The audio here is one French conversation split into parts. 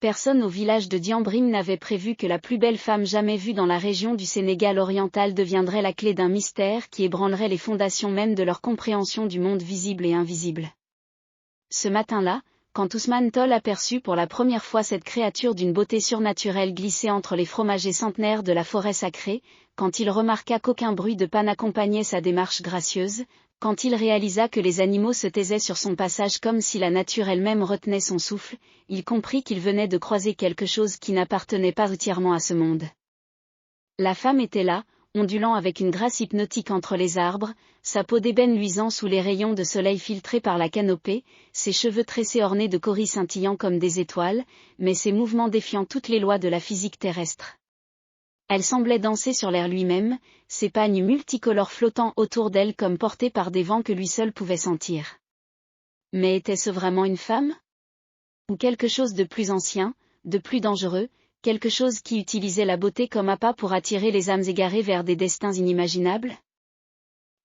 Personne au village de Diambrim n'avait prévu que la plus belle femme jamais vue dans la région du Sénégal oriental deviendrait la clé d'un mystère qui ébranlerait les fondations même de leur compréhension du monde visible et invisible. Ce matin-là, quand Ousmane Tol aperçut pour la première fois cette créature d'une beauté surnaturelle glisser entre les fromagers centenaires de la forêt sacrée, quand il remarqua qu'aucun bruit de pas n'accompagnait sa démarche gracieuse, quand il réalisa que les animaux se taisaient sur son passage comme si la nature elle-même retenait son souffle, il comprit qu'il venait de croiser quelque chose qui n'appartenait pas entièrement à ce monde. La femme était là, ondulant avec une grâce hypnotique entre les arbres, sa peau d'ébène luisant sous les rayons de soleil filtrés par la canopée, ses cheveux tressés ornés de coris scintillant comme des étoiles, mais ses mouvements défiant toutes les lois de la physique terrestre. Elle semblait danser sur l'air lui-même, ses pagnes multicolores flottant autour d'elle comme portés par des vents que lui seul pouvait sentir. Mais était-ce vraiment une femme ? Ou quelque chose de plus ancien, de plus dangereux, quelque chose qui utilisait la beauté comme appât pour attirer les âmes égarées vers des destins inimaginables ?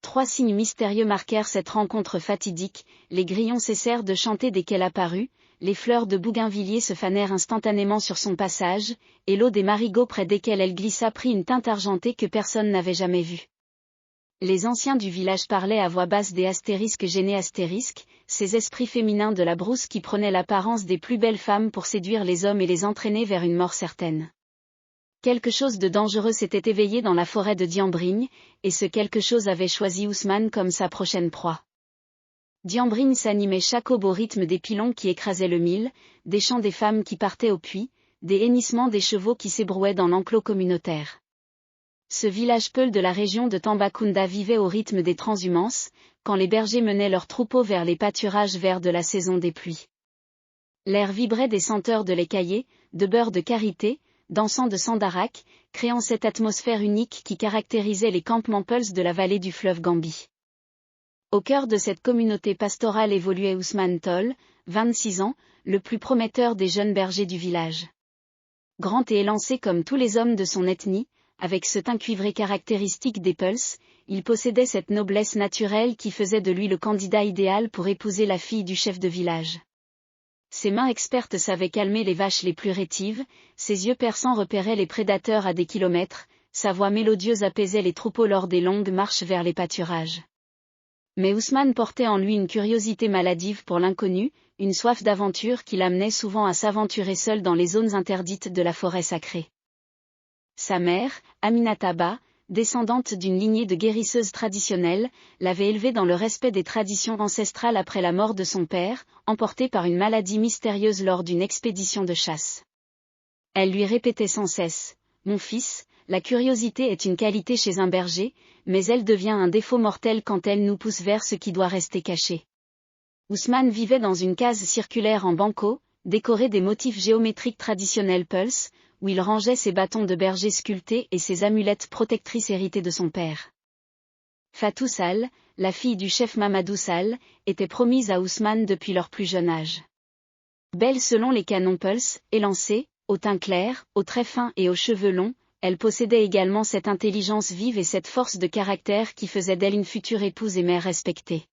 3 signes mystérieux marquèrent cette rencontre fatidique, les grillons cessèrent de chanter dès qu'elle apparut, les fleurs de bougainvilliers se fanèrent instantanément sur son passage, et l'eau des marigots près desquels elle glissa prit une teinte argentée que personne n'avait jamais vue. Les anciens du village parlaient à voix basse des astérisques gênés astérisques, ces esprits féminins de la brousse qui prenaient l'apparence des plus belles femmes pour séduire les hommes et les entraîner vers une mort certaine. Quelque chose de dangereux s'était éveillé dans la forêt de Diambrigne, et ce quelque chose avait choisi Ousmane comme sa prochaine proie. Diambrigne s'animait chaque aube au rythme des pilons qui écrasaient le mille, des chants des femmes qui partaient au puits, des hennissements des chevaux qui s'ébrouaient dans l'enclos communautaire. Ce village peul de la région de Tambacounda vivait au rythme des transhumances, quand les bergers menaient leurs troupeaux vers les pâturages verts de la saison des pluies. L'air vibrait des senteurs de lait caillé, de beurre de karité, d'encens de sandarak, créant cette atmosphère unique qui caractérisait les campements peuls de la vallée du fleuve Gambie. Au cœur de cette communauté pastorale évoluait Ousmane Tol, 26 ans, le plus prometteur des jeunes bergers du village. Grand et élancé comme tous les hommes de son ethnie, avec ce teint cuivré caractéristique des Peuls, il possédait cette noblesse naturelle qui faisait de lui le candidat idéal pour épouser la fille du chef de village. Ses mains expertes savaient calmer les vaches les plus rétives, ses yeux perçants repéraient les prédateurs à des kilomètres, sa voix mélodieuse apaisait les troupeaux lors des longues marches vers les pâturages. Mais Ousmane portait en lui une curiosité maladive pour l'inconnu, une soif d'aventure qui l'amenait souvent à s'aventurer seul dans les zones interdites de la forêt sacrée. Sa mère, Aminata Ba, descendante d'une lignée de guérisseuses traditionnelles, l'avait élevé dans le respect des traditions ancestrales après la mort de son père, emporté par une maladie mystérieuse lors d'une expédition de chasse. Elle lui répétait sans cesse, « Mon fils, la curiosité est une qualité chez un berger, mais elle devient un défaut mortel quand elle nous pousse vers ce qui doit rester caché. » Ousmane vivait dans une case circulaire en banco, décorée des motifs géométriques traditionnels Peuls, où il rangeait ses bâtons de berger sculptés et ses amulettes protectrices héritées de son père. Fatou Sall, la fille du chef Mamadou Sall, était promise à Ousmane depuis leur plus jeune âge. Belle selon les canons Peuls, élancée, au teint clair, aux traits fins et aux cheveux longs, elle possédait également cette intelligence vive et cette force de caractère qui faisait d'elle une future épouse et mère respectée.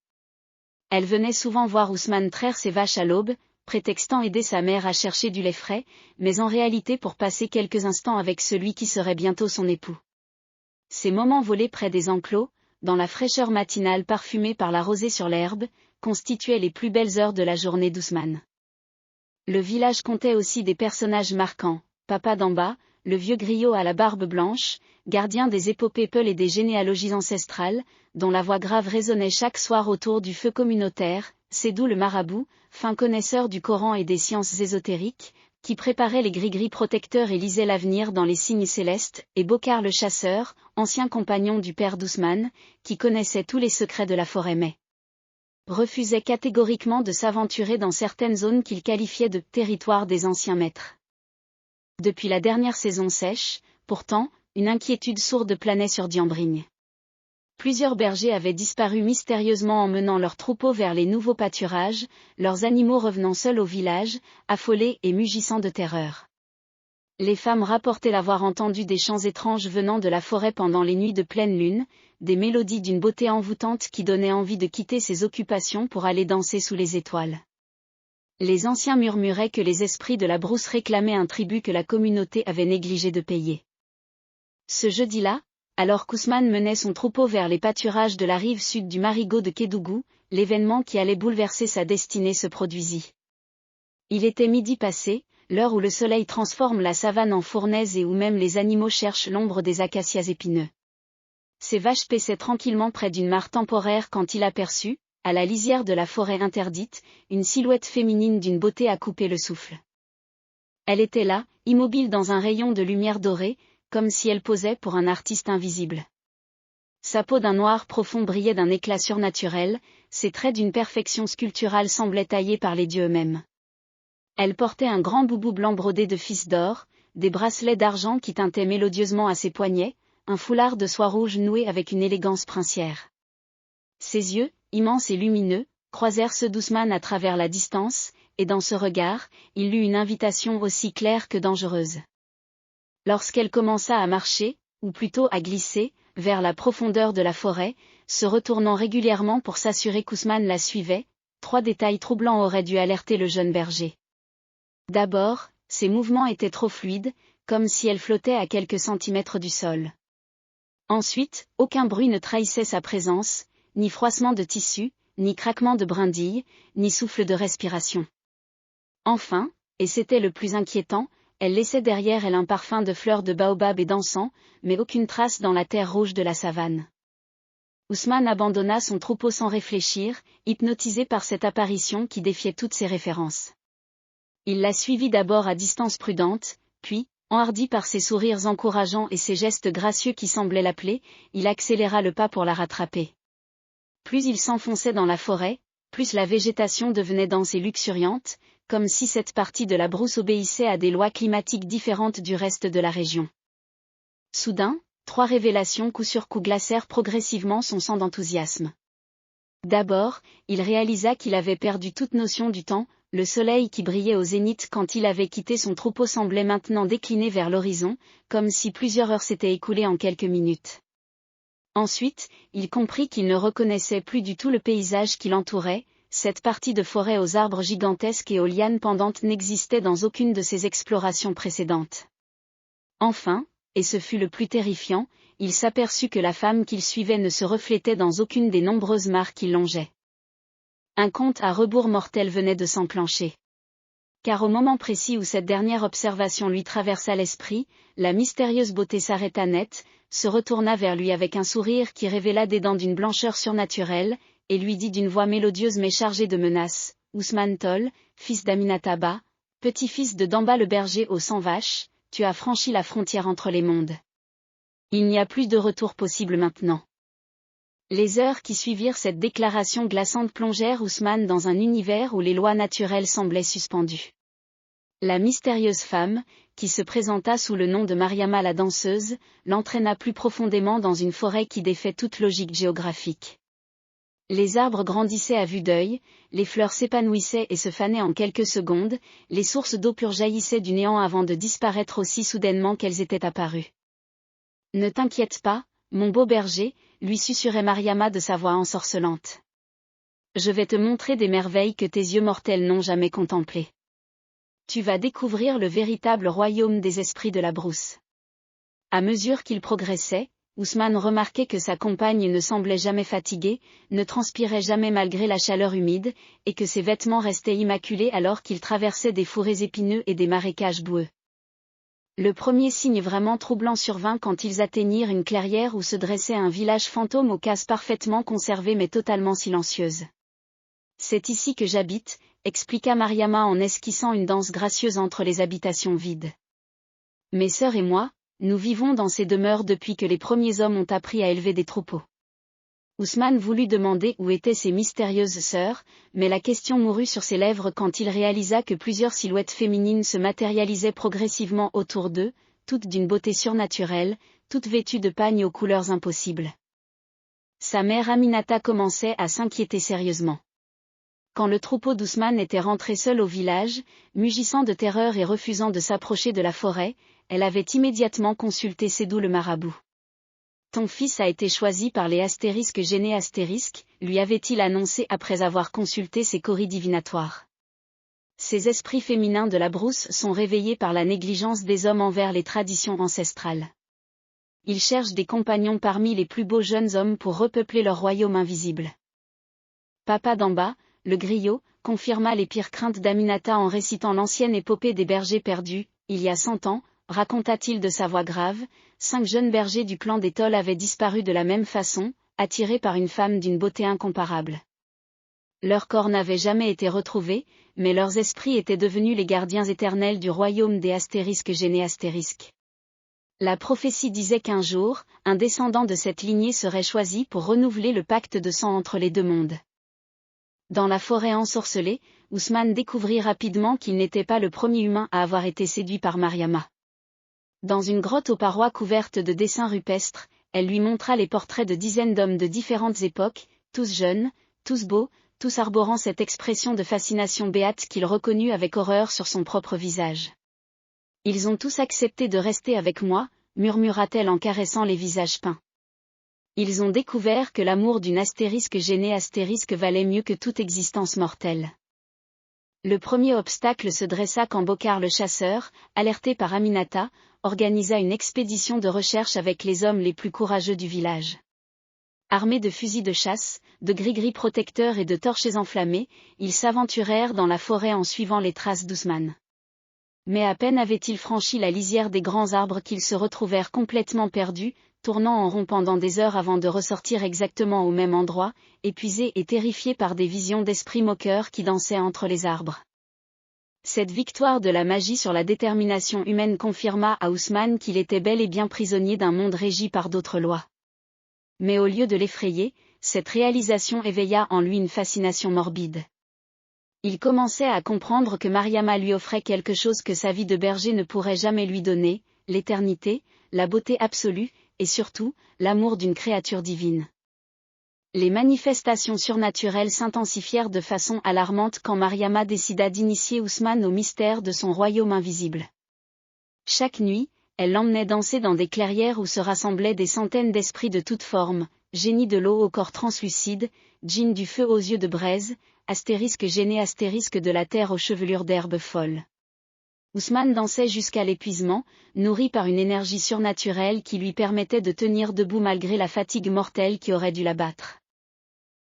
Elle venait souvent voir Ousmane traire ses vaches à l'aube, prétextant aider sa mère à chercher du lait frais, mais en réalité pour passer quelques instants avec celui qui serait bientôt son époux. Ces moments volés près des enclos, dans la fraîcheur matinale parfumée par la rosée sur l'herbe, constituaient les plus belles heures de la journée d'Ousmane. Le village comptait aussi des personnages marquants, Papa Damba, le vieux griot à la barbe blanche, gardien des épopées Peuls et des généalogies ancestrales, dont la voix grave résonnait chaque soir autour du feu communautaire, Sédou le marabout, fin connaisseur du Coran et des sciences ésotériques, qui préparait les gris-gris protecteurs et lisait l'avenir dans les signes célestes, et Bokar le chasseur, ancien compagnon du père d'Ousmane, qui connaissait tous les secrets de la forêt mais refusait catégoriquement de s'aventurer dans certaines zones qu'il qualifiait de « territoire des anciens maîtres ». Depuis la dernière saison sèche, pourtant, une inquiétude sourde planait sur Diambrigne. Plusieurs bergers avaient disparu mystérieusement en menant leurs troupeaux vers les nouveaux pâturages, leurs animaux revenant seuls au village, affolés et mugissant de terreur. Les femmes rapportaient l'avoir entendu des chants étranges venant de la forêt pendant les nuits de pleine lune, des mélodies d'une beauté envoûtante qui donnaient envie de quitter ses occupations pour aller danser sous les étoiles. Les anciens murmuraient que les esprits de la brousse réclamaient un tribut que la communauté avait négligé de payer. Ce jeudi-là, alors qu'Ousmane menait son troupeau vers les pâturages de la rive sud du marigot de Kédougou, l'événement qui allait bouleverser sa destinée se produisit. Il était midi passé, l'heure où le soleil transforme la savane en fournaise et où même les animaux cherchent l'ombre des acacias épineux. Ses vaches paissaient tranquillement près d'une mare temporaire quand il aperçut, à la lisière de la forêt interdite, une silhouette féminine d'une beauté à couper le souffle. Elle était là, immobile dans un rayon de lumière dorée, comme si elle posait pour un artiste invisible. Sa peau d'un noir profond brillait d'un éclat surnaturel, ses traits d'une perfection sculpturale semblaient taillés par les dieux eux-mêmes. Elle portait un grand boubou blanc brodé de fils d'or, des bracelets d'argent qui tintaient mélodieusement à ses poignets, un foulard de soie rouge noué avec une élégance princière. Ses yeux, immenses et lumineux, croisèrent ceux d'Ousmane à travers la distance, et dans ce regard, il lut une invitation aussi claire que dangereuse. Lorsqu'elle commença à marcher, ou plutôt à glisser, vers la profondeur de la forêt, se retournant régulièrement pour s'assurer qu'Ousmane la suivait, 3 détails troublants auraient dû alerter le jeune berger. D'abord, ses mouvements étaient trop fluides, comme si elle flottait à quelques centimètres du sol. Ensuite, aucun bruit ne trahissait sa présence, ni froissement de tissu, ni craquement de brindilles, ni souffle de respiration. Enfin, et c'était le plus inquiétant, elle laissait derrière elle un parfum de fleurs de baobab et d'encens, mais aucune trace dans la terre rouge de la savane. Ousmane abandonna son troupeau sans réfléchir, hypnotisé par cette apparition qui défiait toutes ses références. Il la suivit d'abord à distance prudente, puis, enhardi par ses sourires encourageants et ses gestes gracieux qui semblaient l'appeler, il accéléra le pas pour la rattraper. Plus il s'enfonçait dans la forêt, plus la végétation devenait dense et luxuriante, comme si cette partie de la brousse obéissait à des lois climatiques différentes du reste de la région. Soudain, 3 révélations coup sur coup glacèrent progressivement son sang d'enthousiasme. D'abord, il réalisa qu'il avait perdu toute notion du temps, le soleil qui brillait au zénith quand il avait quitté son troupeau semblait maintenant décliner vers l'horizon, comme si plusieurs heures s'étaient écoulées en quelques minutes. Ensuite, il comprit qu'il ne reconnaissait plus du tout le paysage qui l'entourait, cette partie de forêt aux arbres gigantesques et aux lianes pendantes n'existait dans aucune de ses explorations précédentes. Enfin, et ce fut le plus terrifiant, il s'aperçut que la femme qu'il suivait ne se reflétait dans aucune des nombreuses mares qui longeaient. Un conte à rebours mortel venait de s'enclencher. Car au moment précis où cette dernière observation lui traversa l'esprit, la mystérieuse beauté s'arrêta net, se retourna vers lui avec un sourire qui révéla des dents d'une blancheur surnaturelle, et lui dit d'une voix mélodieuse mais chargée de menaces, « Ousmane Tol, fils d'Aminataba, petit-fils de Damba le berger aux 100 vaches, tu as franchi la frontière entre les mondes. Il n'y a plus de retour possible maintenant. » Les heures qui suivirent cette déclaration glaçante plongèrent Ousmane dans un univers où les lois naturelles semblaient suspendues. La mystérieuse femme, qui se présenta sous le nom de Mariama la danseuse, l'entraîna plus profondément dans une forêt qui défait toute logique géographique. Les arbres grandissaient à vue d'œil, les fleurs s'épanouissaient et se fanaient en quelques secondes, les sources d'eau pure jaillissaient du néant avant de disparaître aussi soudainement qu'elles étaient apparues. « Ne t'inquiète pas, mon beau berger, lui susurrait Mariama de sa voix ensorcelante. Je vais te montrer des merveilles que tes yeux mortels n'ont jamais contemplées. Tu vas découvrir le véritable royaume des esprits de la brousse. » À mesure qu'il progressait, Ousmane remarquait que sa compagne ne semblait jamais fatiguée, ne transpirait jamais malgré la chaleur humide, et que ses vêtements restaient immaculés alors qu'il traversait des fourrés épineux et des marécages boueux. Le premier signe vraiment troublant survint quand ils atteignirent une clairière où se dressait un village fantôme aux cases parfaitement conservées mais totalement silencieuses. « C'est ici que j'habite », expliqua Mariama en esquissant une danse gracieuse entre les habitations vides. « Mes sœurs et moi, nous vivons dans ces demeures depuis que les premiers hommes ont appris à élever des troupeaux. » Ousmane voulut demander où étaient ses mystérieuses sœurs, mais la question mourut sur ses lèvres quand il réalisa que plusieurs silhouettes féminines se matérialisaient progressivement autour d'eux, toutes d'une beauté surnaturelle, toutes vêtues de pagnes aux couleurs impossibles. Sa mère Aminata commençait à s'inquiéter sérieusement. Quand le troupeau d'Ousmane était rentré seul au village, mugissant de terreur et refusant de s'approcher de la forêt, elle avait immédiatement consulté Sédou le marabout. « Ton fils a été choisi par les astérisques gênés astérisques, lui avait-il annoncé après avoir consulté ses coris divinatoires. Ces esprits féminins de la brousse sont réveillés par la négligence des hommes envers les traditions ancestrales. Ils cherchent des compagnons parmi les plus beaux jeunes hommes pour repeupler leur royaume invisible. Papa d'Amba, le griot, confirma les pires craintes d'Aminata en récitant l'ancienne épopée des bergers perdus. Il y a 100 ans, raconta-t-il de sa voix grave, 5 jeunes bergers du clan des Tolls avaient disparu de la même façon, attirés par une femme d'une beauté incomparable. Leurs corps n'avaient jamais été retrouvés, mais leurs esprits étaient devenus les gardiens éternels du royaume des ***. La prophétie disait qu'un jour, un descendant de cette lignée serait choisi pour renouveler le pacte de sang entre les deux mondes. Dans la forêt ensorcelée, Ousmane découvrit rapidement qu'il n'était pas le premier humain à avoir été séduit par Mariama. Dans une grotte aux parois couvertes de dessins rupestres, elle lui montra les portraits de dizaines d'hommes de différentes époques, tous jeunes, tous beaux, tous arborant cette expression de fascination béate qu'il reconnut avec horreur sur son propre visage. « Ils ont tous accepté de rester avec moi », murmura-t-elle en caressant les visages peints. Ils ont découvert que l'amour d'une *** valait mieux que toute existence mortelle. Le premier obstacle se dressa quand Bokar le chasseur, alerté par Aminata, organisa une expédition de recherche avec les hommes les plus courageux du village. Armés de fusils de chasse, de gris-gris protecteurs et de torches enflammées, ils s'aventurèrent dans la forêt en suivant les traces d'Ousmane. Mais à peine avaient-ils franchi la lisière des grands arbres qu'ils se retrouvèrent complètement perdus, tournant en rond pendant des heures avant de ressortir exactement au même endroit, épuisés et terrifiés par des visions d'esprits moqueurs qui dansaient entre les arbres. Cette victoire de la magie sur la détermination humaine confirma à Ousmane qu'il était bel et bien prisonnier d'un monde régi par d'autres lois. Mais au lieu de l'effrayer, cette réalisation éveilla en lui une fascination morbide. Il commençait à comprendre que Mariama lui offrait quelque chose que sa vie de berger ne pourrait jamais lui donner, l'éternité, la beauté absolue, et surtout, l'amour d'une créature divine. Les manifestations surnaturelles s'intensifièrent de façon alarmante quand Mariama décida d'initier Ousmane au mystère de son royaume invisible. Chaque nuit, elle l'emmenait danser dans des clairières où se rassemblaient des centaines d'esprits de toutes formes, génies de l'eau au corps translucide, djinns du feu aux yeux de braise, ***génie de la terre aux chevelures d'herbe folles. Ousmane dansait jusqu'à l'épuisement, nourri par une énergie surnaturelle qui lui permettait de tenir debout malgré la fatigue mortelle qui aurait dû l'abattre.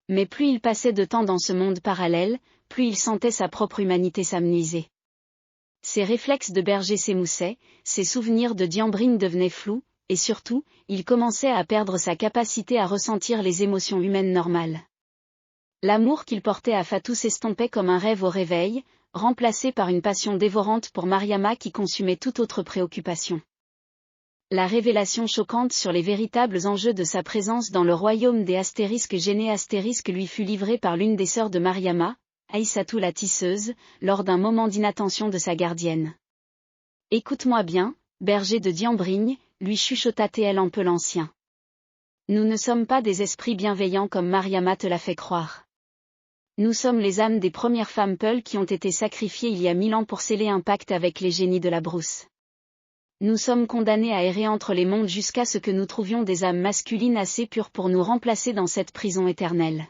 Mais plus il passait de temps dans ce monde parallèle, plus il sentait sa propre humanité s'amenuiser. Ses réflexes de berger s'émoussaient, ses souvenirs de Diambrine devenaient flous, et surtout, il commençait à perdre sa capacité à ressentir les émotions humaines normales. L'amour qu'il portait à Fatou s'estompait comme un rêve au réveil, remplacé par une passion dévorante pour Mariama qui consumait toute autre préoccupation. La révélation choquante sur les véritables enjeux de sa présence dans le royaume des ***génie lui fut livrée par l'une des sœurs de Mariama, Aïssatou la tisseuse, lors d'un moment d'inattention de sa gardienne. « Écoute-moi bien, berger de Diambrigne », lui chuchota-t-elle en peu l'ancien. « Nous ne sommes pas des esprits bienveillants comme Mariama te l'a fait croire. Nous sommes les âmes des premières femmes Peul qui ont été sacrifiées il y a 1000 ans pour sceller un pacte avec les génies de la brousse. Nous sommes condamnés à errer entre les mondes jusqu'à ce que nous trouvions des âmes masculines assez pures pour nous remplacer dans cette prison éternelle. »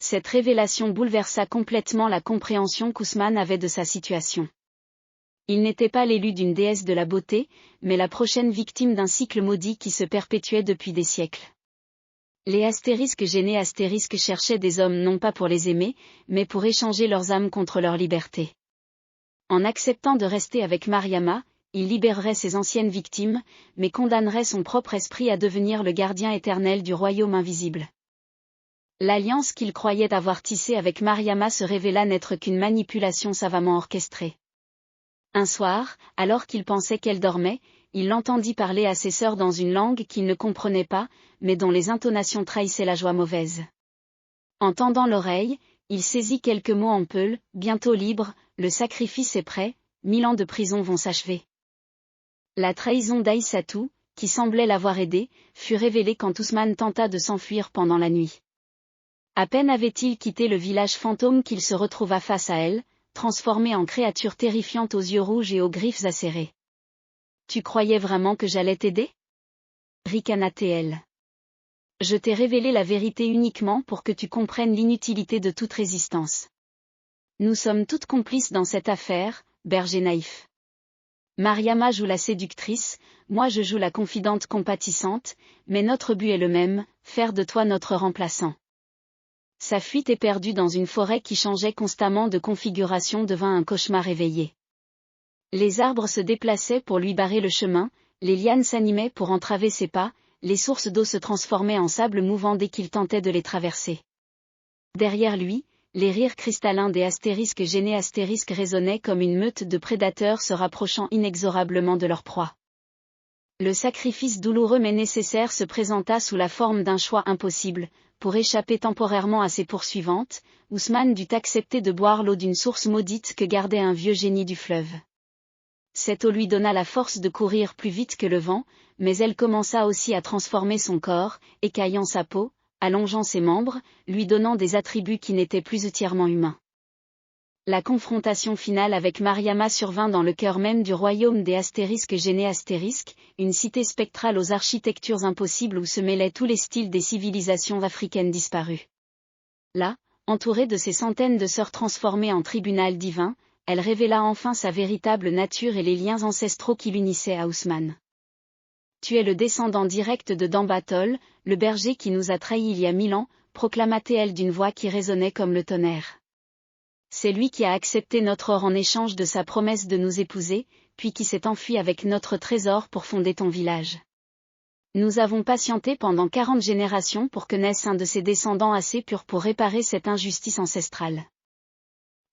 Cette révélation bouleversa complètement la compréhension qu'Ousmane avait de sa situation. Il n'était pas l'élu d'une déesse de la beauté, mais la prochaine victime d'un cycle maudit qui se perpétuait depuis des siècles. Les ***génie cherchaient des hommes non pas pour les aimer, mais pour échanger leurs âmes contre leur liberté. En acceptant de rester avec Mariama, il libérerait ses anciennes victimes, mais condamnerait son propre esprit à devenir le gardien éternel du royaume invisible. L'alliance qu'il croyait avoir tissée avec Mariama se révéla n'être qu'une manipulation savamment orchestrée. Un soir, alors qu'il pensait qu'elle dormait, il l'entendit parler à ses sœurs dans une langue qu'il ne comprenait pas, mais dont les intonations trahissaient la joie mauvaise. En tendant l'oreille, il saisit quelques mots en peul, bientôt libre, le sacrifice est prêt, 1000 ans de prison vont s'achever. La trahison d'Aïssatou, qui semblait l'avoir aidé, fut révélée quand Ousmane tenta de s'enfuir pendant la nuit. À peine avait-il quitté le village fantôme qu'il se retrouva face à elle, transformé en créature terrifiante aux yeux rouges et aux griffes acérées. « Tu croyais vraiment que j'allais t'aider » ricana-t-elle. « Je t'ai révélé la vérité uniquement pour que tu comprennes l'inutilité de toute résistance. Nous sommes toutes complices dans cette affaire, berger naïf. Mariama joue la séductrice, moi je joue la confidente compatissante, mais notre but est le même, faire de toi notre remplaçant. Sa fuite éperdue dans une forêt qui changeait constamment de configuration devint un cauchemar éveillé. Les arbres se déplaçaient pour lui barrer le chemin, les lianes s'animaient pour entraver ses pas, les sources d'eau se transformaient en sable mouvant dès qu'il tentait de les traverser. Derrière lui, les rires cristallins des astérisques gênés résonnaient comme une meute de prédateurs se rapprochant inexorablement de leur proie. Le sacrifice douloureux mais nécessaire se présenta sous la forme d'un choix impossible. Pour échapper temporairement à ses poursuivantes, Ousmane dut accepter de boire l'eau d'une source maudite que gardait un vieux génie du fleuve. Cette eau lui donna la force de courir plus vite que le vent, mais elle commença aussi à transformer son corps, écaillant sa peau, allongeant ses membres, lui donnant des attributs qui n'étaient plus entièrement humains. La confrontation finale avec Mariama survint dans le cœur même du royaume des astérisques gênés une cité spectrale aux architectures impossibles où se mêlaient tous les styles des civilisations africaines disparues. Là, entourée de ces centaines de sœurs transformées en tribunal divin, elle révéla enfin sa véritable nature et les liens ancestraux qui l'unissaient à Ousmane. Tu es le descendant direct de Dambatol, le berger qui nous a trahis il y a 1000 ans, proclama-t-elle d'une voix qui résonnait comme le tonnerre. C'est lui qui a accepté notre or en échange de sa promesse de nous épouser, puis qui s'est enfui avec notre trésor pour fonder ton village. Nous avons patienté pendant 40 générations pour que naisse un de ses descendants assez pur pour réparer cette injustice ancestrale.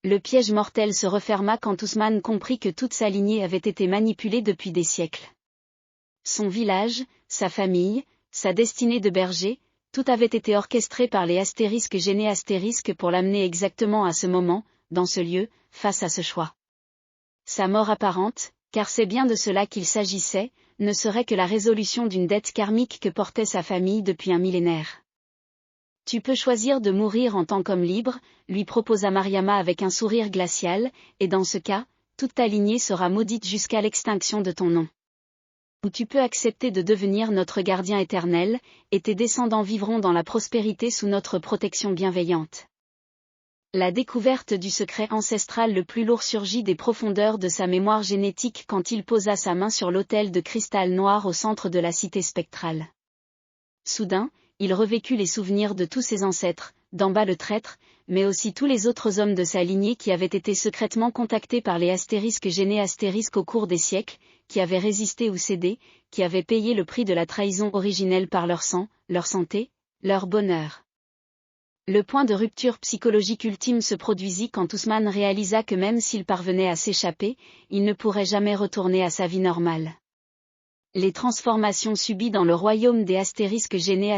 Le piège mortel se referma quand Ousmane comprit que toute sa lignée avait été manipulée depuis des siècles. Son village, sa famille, sa destinée de berger, tout avait été orchestré par les astérisques gênés pour l'amener exactement à ce moment, dans ce lieu, face à ce choix. Sa mort apparente, car c'est bien de cela qu'il s'agissait, ne serait que la résolution d'une dette karmique que portait sa famille depuis un millénaire. Tu peux choisir de mourir en tant qu'homme libre, lui proposa Mariama avec un sourire glacial, et dans ce cas, toute ta lignée sera maudite jusqu'à l'extinction de ton nom. Ou tu peux accepter de devenir notre gardien éternel, et tes descendants vivront dans la prospérité sous notre protection bienveillante. La découverte du secret ancestral le plus lourd surgit des profondeurs de sa mémoire génétique quand il posa sa main sur l'autel de cristal noir au centre de la cité spectrale. Soudain, il revécut les souvenirs de tous ses ancêtres, d'Amba le traître, mais aussi tous les autres hommes de sa lignée qui avaient été secrètement contactés par les astérisques gênés au cours des siècles, qui avaient résisté ou cédé, qui avaient payé le prix de la trahison originelle par leur sang, leur santé, leur bonheur. Le point de rupture psychologique ultime se produisit quand Ousmane réalisa que même s'il parvenait à s'échapper, il ne pourrait jamais retourner à sa vie normale. Les transformations subies dans le royaume des astérisques gênés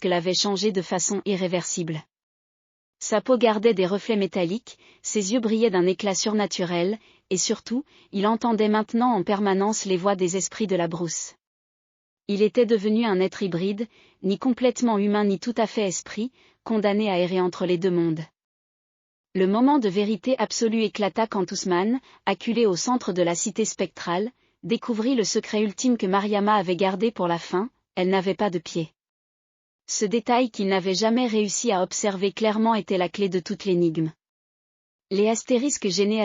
l'avaient changé de façon irréversible. Sa peau gardait des reflets métalliques, ses yeux brillaient d'un éclat surnaturel, et surtout, il entendait maintenant en permanence les voix des esprits de la brousse. Il était devenu un être hybride, ni complètement humain ni tout à fait esprit, condamné à errer entre les deux mondes. Le moment de vérité absolue éclata quand Ousmane, acculé au centre de la cité spectrale, découvrit le secret ultime que Mariama avait gardé pour la fin, elle n'avait pas de pied. Ce détail qu'il n'avait jamais réussi à observer clairement était la clé de toute l'énigme. Les astérisques gênés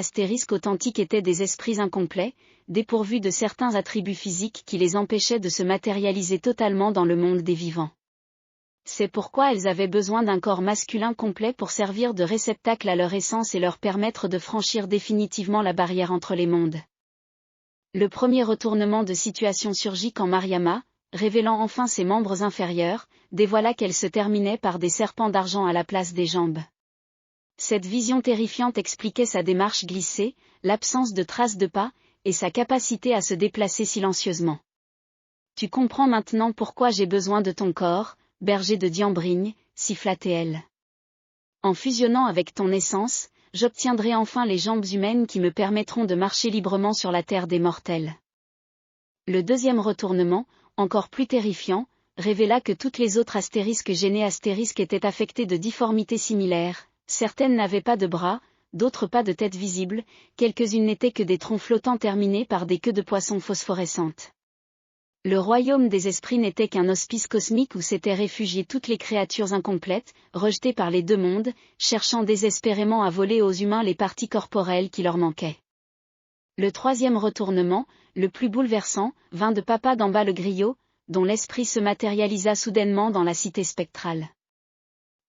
authentiques étaient des esprits incomplets, dépourvus de certains attributs physiques qui les empêchaient de se matérialiser totalement dans le monde des vivants. C'est pourquoi elles avaient besoin d'un corps masculin complet pour servir de réceptacle à leur essence et leur permettre de franchir définitivement la barrière entre les mondes. Le premier retournement de situation surgit quand Mariama, révélant enfin ses membres inférieurs, dévoila qu'elle se terminait par des serpents d'argent à la place des jambes. Cette vision terrifiante expliquait sa démarche glissée, l'absence de traces de pas, et sa capacité à se déplacer silencieusement. Tu comprends maintenant pourquoi j'ai besoin de ton corps, berger de Diambrigne, siffla-t-elle. En fusionnant avec ton essence, j'obtiendrai enfin les jambes humaines qui me permettront de marcher librement sur la terre des mortels. Le deuxième retournement, encore plus terrifiant, révéla que toutes les autres astérisques gênés étaient affectées de difformités similaires, certaines n'avaient pas de bras, d'autres pas de tête visible, quelques-unes n'étaient que des troncs flottants terminés par des queues de poissons phosphorescentes. Le royaume des esprits n'était qu'un hospice cosmique où s'étaient réfugiées toutes les créatures incomplètes, rejetées par les deux mondes, cherchant désespérément à voler aux humains les parties corporelles qui leur manquaient. Le troisième retournement, le plus bouleversant, vint de Papa d'en bas le griot, dont l'esprit se matérialisa soudainement dans la cité spectrale.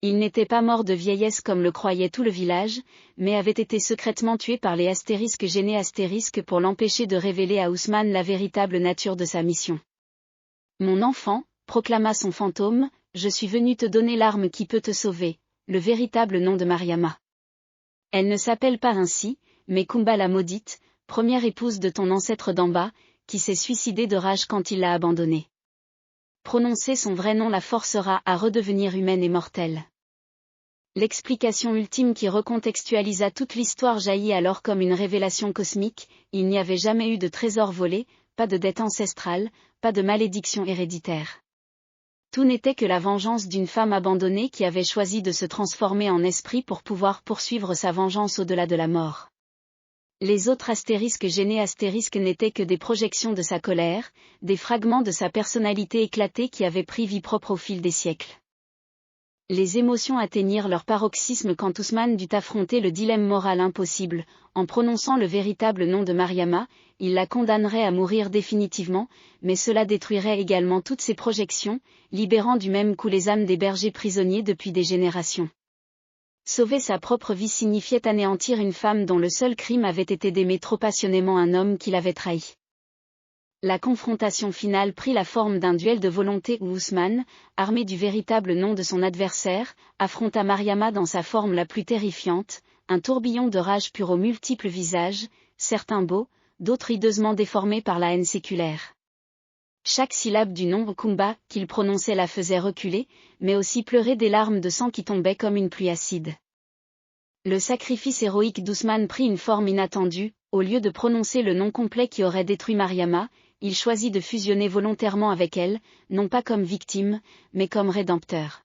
Il n'était pas mort de vieillesse comme le croyait tout le village, mais avait été secrètement tué par les astérisques gênés astérisques pour l'empêcher de révéler à Ousmane la véritable nature de sa mission. « Mon enfant, proclama son fantôme, je suis venu te donner l'arme qui peut te sauver, le véritable nom de Mariama. Elle ne s'appelle pas ainsi, mais Kumba la maudite, première épouse de ton ancêtre d'en bas, qui s'est suicidée de rage quand il l'a abandonnée. Prononcer son vrai nom la forcera à redevenir humaine et mortelle. » L'explication ultime qui recontextualisa toute l'histoire jaillit alors comme une révélation cosmique, il n'y avait jamais eu de trésor volé, pas de dette ancestrale, pas de malédiction héréditaire. Tout n'était que la vengeance d'une femme abandonnée qui avait choisi de se transformer en esprit pour pouvoir poursuivre sa vengeance au-delà de la mort. Les autres astérisques gênés astérisques n'étaient que des projections de sa colère, des fragments de sa personnalité éclatée qui avaient pris vie propre au fil des siècles. Les émotions atteignirent leur paroxysme quand Ousmane dut affronter le dilemme moral impossible. En prononçant le véritable nom de Mariama, il la condamnerait à mourir définitivement, mais cela détruirait également toutes ses projections, libérant du même coup les âmes des bergers prisonniers depuis des générations. Sauver sa propre vie signifiait anéantir une femme dont le seul crime avait été d'aimer trop passionnément un homme qui l'avait trahi. La confrontation finale prit la forme d'un duel de volonté où Ousmane, armé du véritable nom de son adversaire, affronta Mariama dans sa forme la plus terrifiante, un tourbillon de rage pure aux multiples visages, certains beaux, d'autres hideusement déformés par la haine séculaire. Chaque syllabe du nom Kumba qu'il prononçait la faisait reculer, mais aussi pleurer des larmes de sang qui tombaient comme une pluie acide. Le sacrifice héroïque d'Ousmane prit une forme inattendue, au lieu de prononcer le nom complet qui aurait détruit Mariama, il choisit de fusionner volontairement avec elle, non pas comme victime, mais comme rédempteur.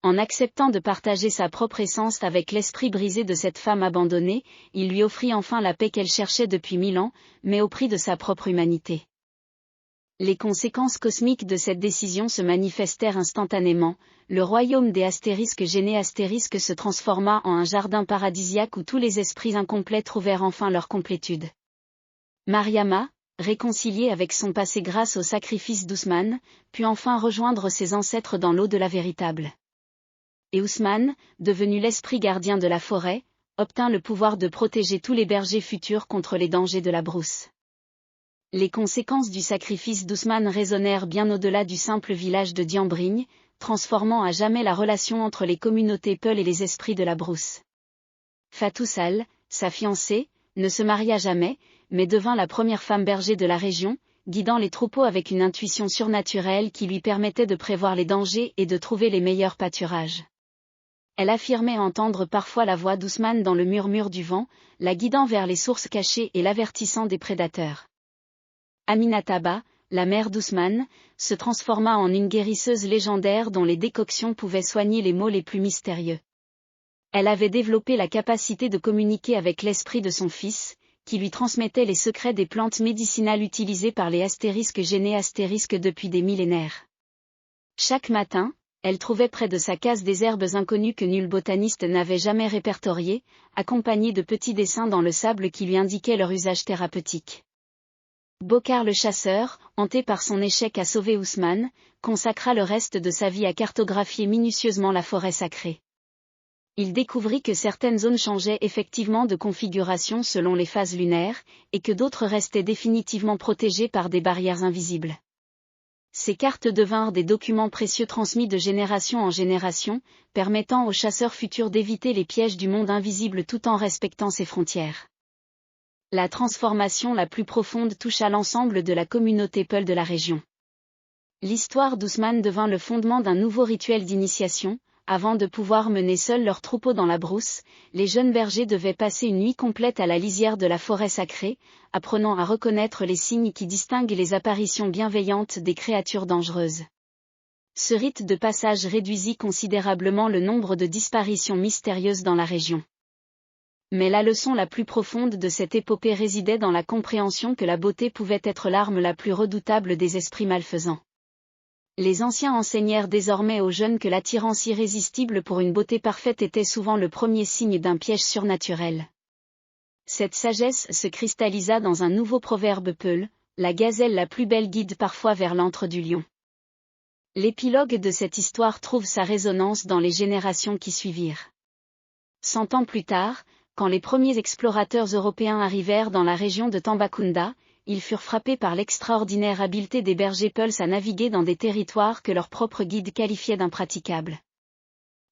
En acceptant de partager sa propre essence avec l'esprit brisé de cette femme abandonnée, il lui offrit enfin la paix qu'elle cherchait depuis 1000 ans, mais au prix de sa propre humanité. Les conséquences cosmiques de cette décision se manifestèrent instantanément, le royaume des astérisques gênés astérisques se transforma en un jardin paradisiaque où tous les esprits incomplets trouvèrent enfin leur complétude. Mariama, réconciliée avec son passé grâce au sacrifice d'Ousmane, put enfin rejoindre ses ancêtres dans l'au-delà véritable. Et Ousmane, devenu l'esprit gardien de la forêt, obtint le pouvoir de protéger tous les bergers futurs contre les dangers de la brousse. Les conséquences du sacrifice d'Ousmane résonnèrent bien au-delà du simple village de Diambrigne, transformant à jamais la relation entre les communautés Peul et les esprits de la brousse. Fatou Sall, sa fiancée, ne se maria jamais, mais devint la première femme berger de la région, guidant les troupeaux avec une intuition surnaturelle qui lui permettait de prévoir les dangers et de trouver les meilleurs pâturages. Elle affirmait entendre parfois la voix d'Ousmane dans le murmure du vent, la guidant vers les sources cachées et l'avertissant des prédateurs. Aminataba, la mère d'Ousmane, se transforma en une guérisseuse légendaire dont les décoctions pouvaient soigner les maux les plus mystérieux. Elle avait développé la capacité de communiquer avec l'esprit de son fils, qui lui transmettait les secrets des plantes médicinales utilisées par les astérisques gênés astérisques depuis des millénaires. Chaque matin, elle trouvait près de sa case des herbes inconnues que nul botaniste n'avait jamais répertoriées, accompagnées de petits dessins dans le sable qui lui indiquaient leur usage thérapeutique. Bokar le chasseur, hanté par son échec à sauver Ousmane, consacra le reste de sa vie à cartographier minutieusement la forêt sacrée. Il découvrit que certaines zones changeaient effectivement de configuration selon les phases lunaires, et que d'autres restaient définitivement protégées par des barrières invisibles. Ces cartes devinrent des documents précieux transmis de génération en génération, permettant aux chasseurs futurs d'éviter les pièges du monde invisible tout en respectant ses frontières. La transformation la plus profonde toucha l'ensemble de la communauté Peul de la région. L'histoire d'Ousmane devint le fondement d'un nouveau rituel d'initiation. Avant de pouvoir mener seuls leurs troupeaux dans la brousse, les jeunes bergers devaient passer une nuit complète à la lisière de la forêt sacrée, apprenant à reconnaître les signes qui distinguent les apparitions bienveillantes des créatures dangereuses. Ce rite de passage réduisit considérablement le nombre de disparitions mystérieuses dans la région. Mais la leçon la plus profonde de cette épopée résidait dans la compréhension que la beauté pouvait être l'arme la plus redoutable des esprits malfaisants. Les anciens enseignèrent désormais aux jeunes que l'attirance irrésistible pour une beauté parfaite était souvent le premier signe d'un piège surnaturel. Cette sagesse se cristallisa dans un nouveau proverbe peul, la gazelle la plus belle guide parfois vers l'antre du lion. L'épilogue de cette histoire trouve sa résonance dans les générations qui suivirent. 100 ans plus tard, quand les premiers explorateurs européens arrivèrent dans la région de Tambacounda, ils furent frappés par l'extraordinaire habileté des bergers peuls à naviguer dans des territoires que leurs propres guides qualifiaient d'impraticables.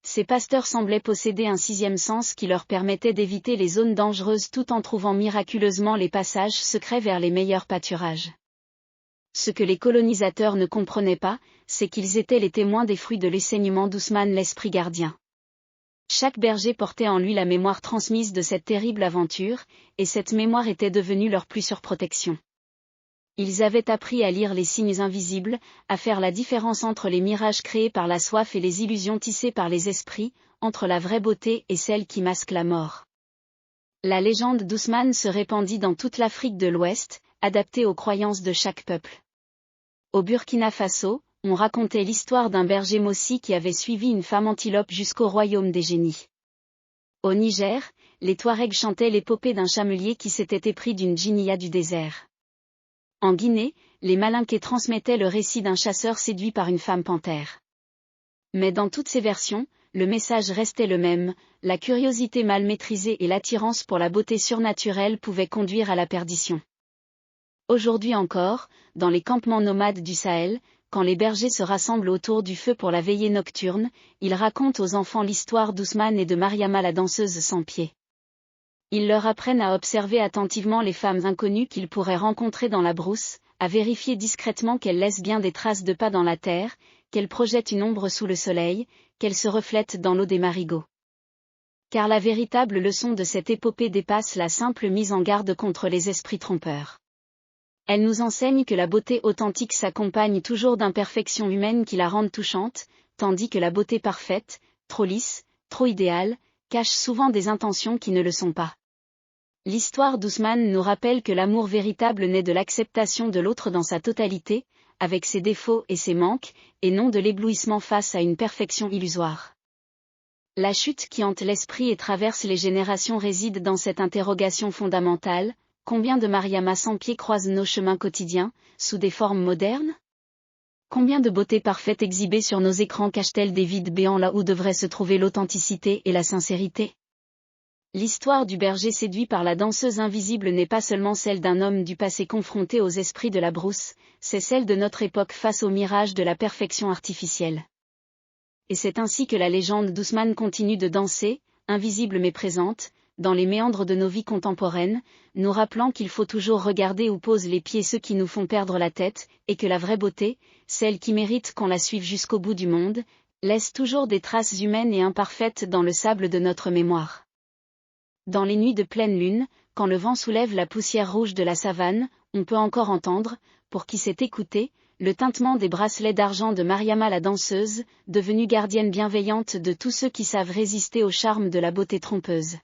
Ces pasteurs semblaient posséder un sixième sens qui leur permettait d'éviter les zones dangereuses tout en trouvant miraculeusement les passages secrets vers les meilleurs pâturages. Ce que les colonisateurs ne comprenaient pas, c'est qu'ils étaient les témoins des fruits de l'enseignement d'Ousmane l'Esprit Gardien. Chaque berger portait en lui la mémoire transmise de cette terrible aventure, et cette mémoire était devenue leur plus sûre protection. Ils avaient appris à lire les signes invisibles, à faire la différence entre les mirages créés par la soif et les illusions tissées par les esprits, entre la vraie beauté et celle qui masque la mort. La légende d'Ousmane se répandit dans toute l'Afrique de l'Ouest, adaptée aux croyances de chaque peuple. Au Burkina Faso, on racontait l'histoire d'un berger Mossi qui avait suivi une femme antilope jusqu'au royaume des génies. Au Niger, les Touaregs chantaient l'épopée d'un chamelier qui s'était épris d'une djinniyah du désert. En Guinée, les Malinqués transmettaient le récit d'un chasseur séduit par une femme panthère. Mais dans toutes ces versions, le message restait le même, la curiosité mal maîtrisée et l'attirance pour la beauté surnaturelle pouvaient conduire à la perdition. Aujourd'hui encore, dans les campements nomades du Sahel, quand les bergers se rassemblent autour du feu pour la veillée nocturne, ils racontent aux enfants l'histoire d'Ousmane et de Mariama la danseuse sans pied. Ils leur apprennent à observer attentivement les femmes inconnues qu'ils pourraient rencontrer dans la brousse, à vérifier discrètement qu'elles laissent bien des traces de pas dans la terre, qu'elles projettent une ombre sous le soleil, qu'elles se reflètent dans l'eau des marigots. Car la véritable leçon de cette épopée dépasse la simple mise en garde contre les esprits trompeurs. Elle nous enseigne que la beauté authentique s'accompagne toujours d'imperfections humaines qui la rendent touchante, tandis que la beauté parfaite, trop lisse, trop idéale, cache souvent des intentions qui ne le sont pas. L'histoire d'Ousmane nous rappelle que l'amour véritable naît de l'acceptation de l'autre dans sa totalité, avec ses défauts et ses manques, et non de l'éblouissement face à une perfection illusoire. La chute qui hante l'esprit et traverse les générations réside dans cette interrogation fondamentale: combien de Mariama sans pied croisent nos chemins quotidiens, sous des formes modernes? Combien de beautés parfaites exhibées sur nos écrans cachent-elles des vides béants là où devraient se trouver l'authenticité et la sincérité? L'histoire du berger séduit par la danseuse invisible n'est pas seulement celle d'un homme du passé confronté aux esprits de la brousse, c'est celle de notre époque face au mirage de la perfection artificielle. Et c'est ainsi que la légende d'Ousmane continue de danser, invisible mais présente, dans les méandres de nos vies contemporaines, nous rappelant qu'il faut toujours regarder où posent les pieds ceux qui nous font perdre la tête, et que la vraie beauté, celle qui mérite qu'on la suive jusqu'au bout du monde, laisse toujours des traces humaines et imparfaites dans le sable de notre mémoire. Dans les nuits de pleine lune, quand le vent soulève la poussière rouge de la savane, on peut encore entendre, pour qui s'est écouté, le tintement des bracelets d'argent de Mariama la danseuse, devenue gardienne bienveillante de tous ceux qui savent résister au charme de la beauté trompeuse.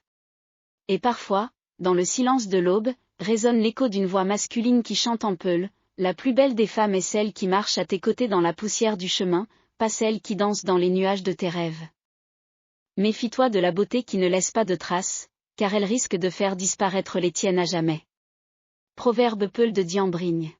Et parfois, dans le silence de l'aube, résonne l'écho d'une voix masculine qui chante en peul: la plus belle des femmes est celle qui marche à tes côtés dans la poussière du chemin, pas celle qui danse dans les nuages de tes rêves. Méfie-toi de la beauté qui ne laisse pas de traces, car elle risque de faire disparaître les tiennes à jamais. Proverbe peul de Diambrigne.